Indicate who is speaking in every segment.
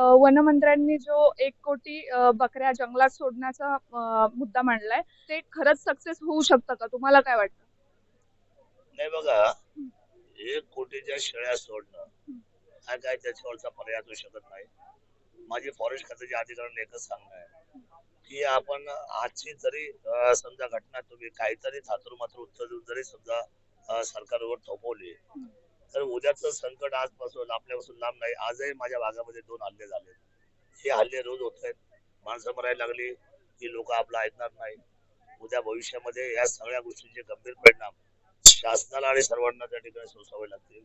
Speaker 1: वनमंत्र्यांनी जो 1 कोटी बकऱ्या जंगलात सोडण्याचा मुद्दा मांडलाय, ते खरंच सक्सेस होऊ शकतं का? तुम्हाला काय वाटतं?
Speaker 2: नाही बघा,
Speaker 1: हं,
Speaker 2: 1 कोटीच्या शेळ्या सोडणं
Speaker 1: हं,
Speaker 2: हा काय त्याच्यावरचा पर्याय असू शकत नाही. माझी फॉरेस्ट खात्याच्या अधिकाऱ्यांना एकच सांगणं आहे
Speaker 1: हं,
Speaker 2: की आपण आजची जरी समजा घटना तुम्ही काहीतरी थातूरमात्र उत्तर देऊन जरी समजा सरकारवर थोपवली,
Speaker 1: हं,
Speaker 2: तर उद्याचं संकट आजपासून आपल्यापासून लांब नाही. आजही माझ्या भागामध्ये 2 हल्ले झाले. हे हल्ले रोज होत आहेत. माणसं मरायला लागली की लोक आपलं ऐकणार नाही. उद्या भविष्यामध्ये या सगळ्या गोष्टींचे गंभीर परिणाम शासनाला आणि सर्वांना त्या ठिकाणी सोसावे लागतील.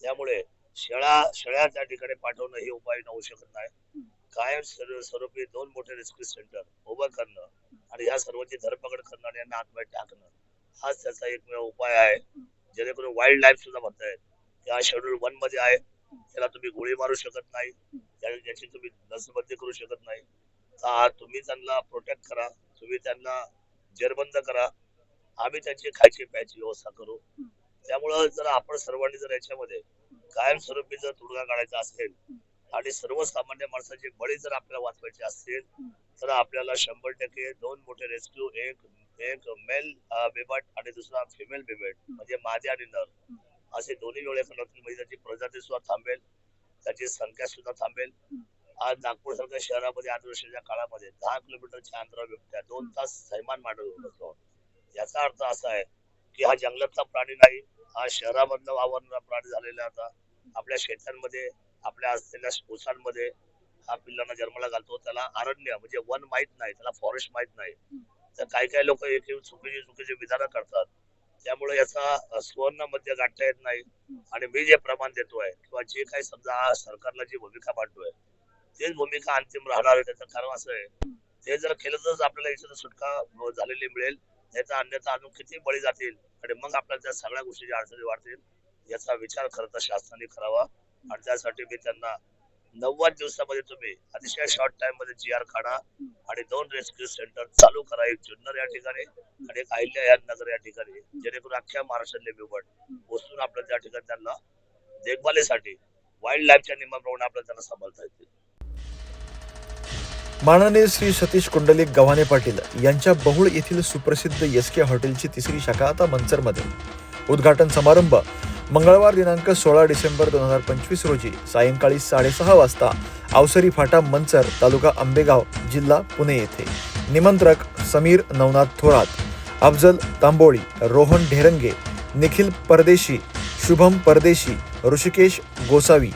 Speaker 2: त्यामुळे शेळ्या त्या ठिकाणी पाठवणं हे उपाय होऊ शकत नाही.
Speaker 1: हं,
Speaker 2: कायम स्वरूपी 2 मोठे रेस्क्यू सेंटर उभं करणं आणि या सर्वांची धरपकड करणं आणि यांना आतमध्ये टाकणं हाच त्याचा एकमेव उपाय आहे.
Speaker 1: हं,
Speaker 2: जेणेकरून वाईल्ड लाईफ सुद्धा म्हणतायत की हा शेड्यूल 1 मध्ये आहे,
Speaker 1: हं,
Speaker 2: त्याला तुम्ही गोळी मारू शकत नाही,
Speaker 1: हं,
Speaker 2: ज्याची तुम्ही नसबंदी करू शकत नाही. तर तुम्ही त्यांना प्रोटेक्ट करा, तुम्ही त्यांना जेरबंद करा, आम्ही त्यांची खायची प्यायची व्यवस्था करू.
Speaker 1: हं,
Speaker 2: त्यामुळं जर आपण सर्वांनी जर याच्यामध्ये कायमस्वरूपी जर तोडगा काढायचा असेल
Speaker 1: हं,
Speaker 2: आणि सर्वसामान्य माणसाचे बळी जर आपल्याला वाचवायचे असतील,
Speaker 1: हं,
Speaker 2: तर आपल्याला 100% 2 मोठे रेस्क्यू, एक एक मेल बिबट आणि दुसरा फिमेल बिबट
Speaker 1: हं,
Speaker 2: म्हणजे मादी आणि नर,
Speaker 1: हं,
Speaker 2: असे दोन्ही वेळे करण्यात म्हणजे त्याची प्रजाती सुद्धा थांबेल, त्याची संख्या सुद्धा थांबेल.
Speaker 1: हं,
Speaker 2: आज नागपूर सारख्या शहरामध्ये 8 वर्षाच्या काळामध्ये 10 किलोमीटरच्या अंतरावर बिबट्या 2 तास थैमान मांडत
Speaker 1: हं,
Speaker 2: होतो. याचा अर्थ असा आहे की हा जंगलातला प्राणी नाही, हा शहरामधला वावरणारा प्राणी झालेला आता आपल्या शेतांमध्ये, आपल्या असलेल्या ऊसांमध्ये हा पिल्लांना जन्माला घालतो. त्याला अरण्य म्हणजे वन माहित नाही, त्याला फॉरेस्ट माहित नाही.
Speaker 1: हं,
Speaker 2: तर काही काही लोक एक चुकीची चुकीची विधानं करतात. त्यामुळे याचा सुवर्ण मध्य गाठता येत नाही.
Speaker 1: हं,
Speaker 2: आणि मी जे प्रमाण देतोय किंवा जे काही समजा सरकारला जी भूमिका मांडतोय तेच भूमिका अंतिम राहणार आहे. त्याचं कारण असं आहे,
Speaker 1: हं.
Speaker 2: ते जर केलं तरच आपल्याला याच्यातून सुटका झालेली मिळेल. नाहीतर अन्यथा अजून किती बळी जातील आणि मग आपल्याला त्या सगळ्या गोष्टीच्या अडचणी वाढतील. याचा विचार खरं तर शासनाने करावा आणि त्यासाठी मी त्यांना 90 दिवसामध्ये तुम्ही अतिशय शॉर्ट टाइम मध्ये GR काढा आणि 2 रेस्क्यू सेंटर चालू करा. एक जुन्नर या ठिकाणी आणि एक अहिल्या या नगर या ठिकाणी, जेणेकरून अख्ख्या महाराष्ट्रातले बिबट बसून आपल्या त्या ठिकाणी त्यांना देखभालीसाठी वाईल्ड लाईफच्या नियमाप्रमाणे आपल्याला त्यांना सांभाळता येतील.
Speaker 3: माननीय श्री सतीश कुंडलिक गव्हाणे पाटील यांच्या बहुळ येथील सुप्रसिद्ध SK हॉटेलची 3री शाखा आता मंचरमध्ये. उद्घाटन समारंभ मंगळवार दिनांक 16 डिसेंबर 2025 रोजी सायंकाळी 6:30 वाजता अवसरी फाटा, मंचर, तालुका आंबेगाव, जिल्हा पुणे येथे. निमंत्रक समीर नवनाथ थोरात, अफजल तांबोळी, रोहन ढेरंगे, निखिल परदेशी, शुभम परदेशी, ऋषिकेश गोसावी.